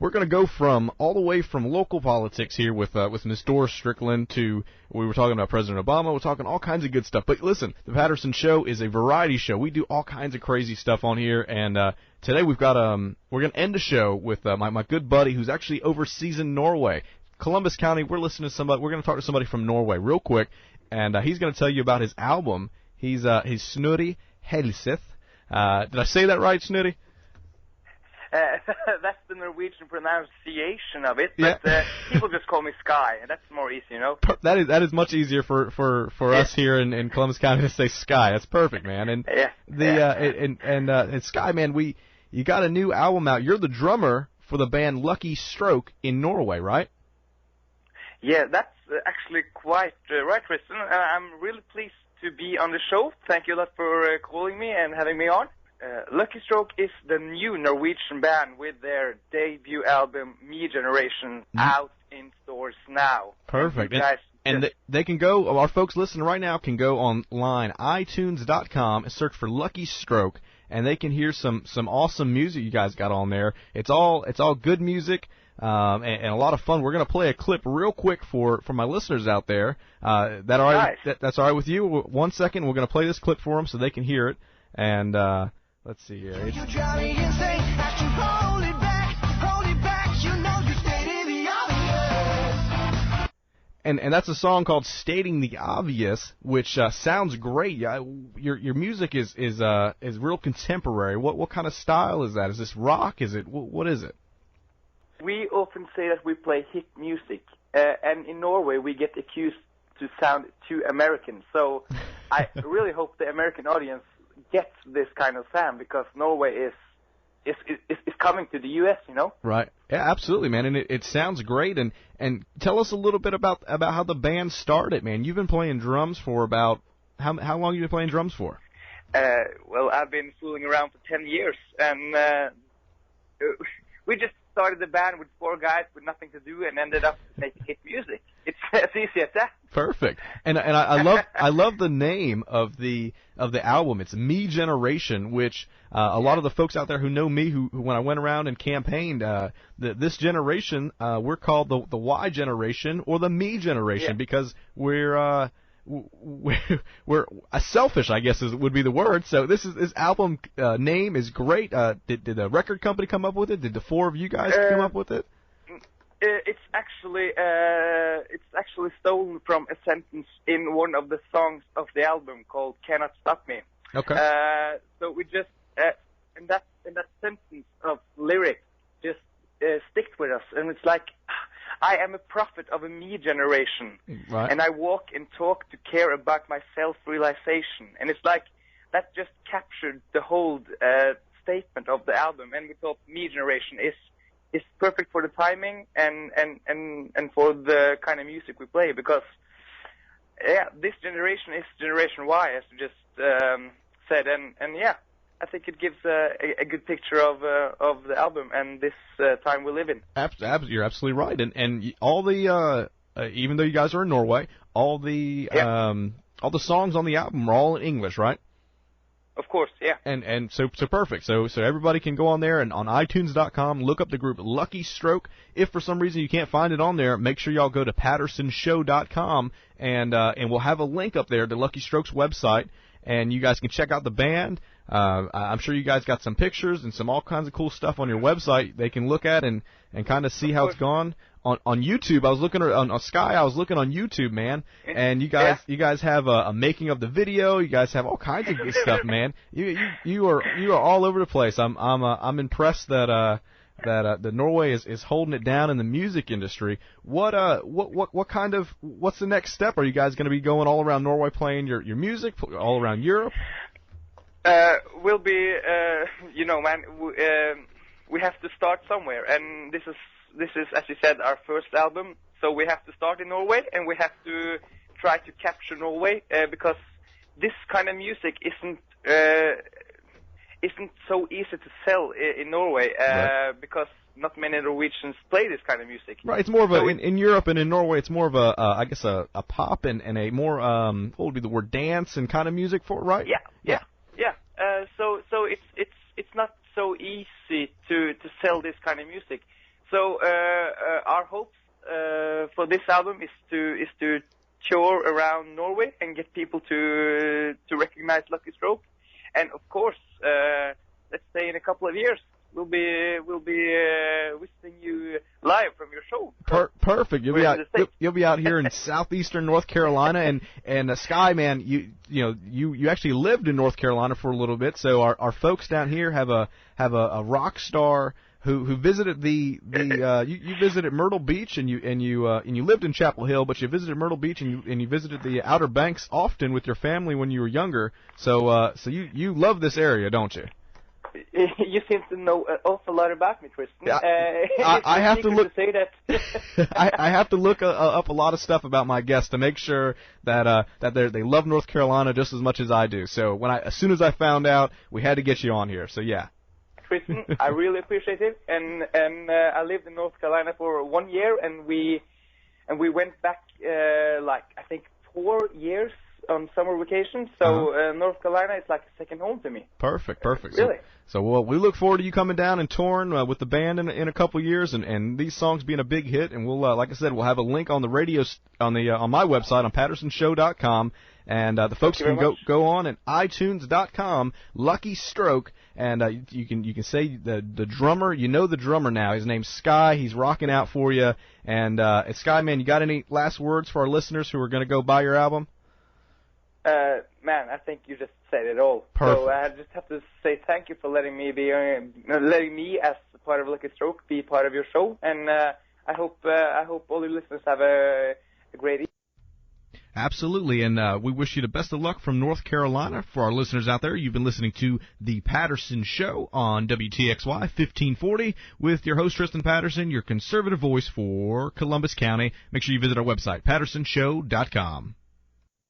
we're going to go from all the way from local politics here with Ms. Doris Strickland to, we were talking about President Obama. We're talking all kinds of good stuff. But listen, the Patterson Show is a variety show. We do all kinds of crazy stuff on here, and today we've got we're going to end the show with my good buddy who's actually overseas in Norway, Columbus County. We're listening to somebody. We're going to talk to somebody from Norway real quick, and he's going to tell you about his album. He's Snorri Helseth. Did I say that right, Snorri? That's the Norwegian pronunciation of it, but people just call me Sky, and that's more easy, you know. That is much easier for us here in Columbus County to say Sky. That's perfect, man. And and Sky, man, you got a new album out. You're the drummer for the band Lucky Stroke in Norway, right? Yeah, that's actually quite right, Tristan. I'm really pleased to be on the show. Thank you a lot for calling me and having me on. Lucky Stroke is the new Norwegian band with their debut album, Me Generation, out in stores now. Perfect. And they can go, our folks listening right now can go online, iTunes.com, and search for Lucky Stroke, and they can hear some awesome music you guys got on there. It's all good music. And a lot of fun. We're going to play a clip real quick for my listeners out there. That all right? Nice. That's all right with you? 1 second. We're going to play this clip for them so they can hear it. And let's see here. And that's a song called "Stating the Obvious," which sounds great. Your music is real contemporary. What kind of style is that? Is this rock? Is it what is it? We often say that we play hit music, and in Norway we get accused to sound too American. So I really hope the American audience gets this kind of sound, because Norway is coming to the U.S., you know? Right. Yeah, absolutely, man. And it sounds great. And tell us a little bit about how the band started, man. You've been playing drums for about how long have you been playing drums for? Well, I've been fooling around for 10 years, and we just started the band with 4 guys with nothing to do and ended up making hit music. It's as easy as that. Perfect. And I love the name of the album. It's Me Generation, which a lot of the folks out there who know me, who when I went around and campaigned, this generation, we're called the Y generation or the Me generation, because we're selfish, I guess would be the word. So this album name is great. Did the record company come up with it? Did the 4 of you guys come up with it? It's actually stolen from a sentence in one of the songs of the album called "Cannot Stop Me." Okay. So we just in that sentence of lyric just stick with us, and it's like, I am a prophet of a me generation, right. And I walk and talk to care about my self-realization. And it's like, that just captured the whole statement of the album. And we thought me generation is perfect for the timing and for the kind of music we play, because, this generation is Generation Y, as you just said. And I think it gives a good picture of the album and this time we live in. You're absolutely right. And all the even though you guys are in Norway, all the songs on the album are all in English, right? Of course, yeah. And so perfect. So everybody can go on there and on iTunes.com, look up the group Lucky Stroke. If for some reason you can't find it on there, make sure y'all go to PattersonShow.com and we'll have a link up there to Lucky Stroke's website, and you guys can check out the band. I'm sure you guys got some pictures and some all kinds of cool stuff on your website they can look at and kind of see how it's gone. On YouTube, I was looking on Sky. I was looking on YouTube, man, and you guys have a making of the video. You guys have all kinds of good stuff, man. You are all over the place. I'm impressed that Norway is holding it down in the music industry. What's the next step? Are you guys going to be going all around Norway playing your music all around Europe? We'll be, man. We have to start somewhere, and this is, as you said, our first album. So we have to start in Norway, and we have to try to capture Norway, because this kind of music isn't so easy to sell in Norway, right. Because not many Norwegians play this kind of music. Right, it's more of in Europe and in Norway, it's more of I guess a pop and a more what would be the word, dance and kind of music for it, right? Yeah. So it's not so easy to sell this kind of music. So our hopes for this album is to tour around Norway and get people to recognize Lucky Stroke, and of course, let's say in a couple of years we'll be visiting you live from your show. Perfect. You'll be out here in southeastern North Carolina, and Sky, man, you actually lived in North Carolina for a little bit, so our folks down here have a rock star who visited you visited Myrtle Beach, and you lived in Chapel Hill, but you visited Myrtle Beach and you visited the Outer Banks often with your family when you were younger. So you love this area, don't you? You seem to know an awful lot about me, Tristan. I have to look. To say that. I have to look up a lot of stuff about my guests to make sure that they love North Carolina just as much as I do. So as soon as I found out, we had to get you on here. So yeah. Tristan, I really appreciate it, and I lived in North Carolina for 1 year, and we went back I think 4 years on summer vacation. So North Carolina is like a second home to me. Perfect. Really. So we look forward to you coming down and touring with the band in a couple years, and these songs being a big hit. And we'll like I said, we'll have a link on the radio on my website on PattersonShow.com. And the folks can go on at iTunes.com, Lucky Stroke, and you can say the drummer. You know the drummer now. His name's Sky. He's rocking out for you. And Sky, man, you got any last words for our listeners who are going to go buy your album? Man, I think you just said it all. Perfect. So I just have to say thank you for letting me as part of Lucky Stroke be part of your show, and I hope all your listeners have a great evening. Absolutely, and we wish you the best of luck from North Carolina. For our listeners out there, you've been listening to The Patterson Show on WTXY 1540 with your host, Tristan Patterson, your conservative voice for Columbus County. Make sure you visit our website, PattersonShow.com.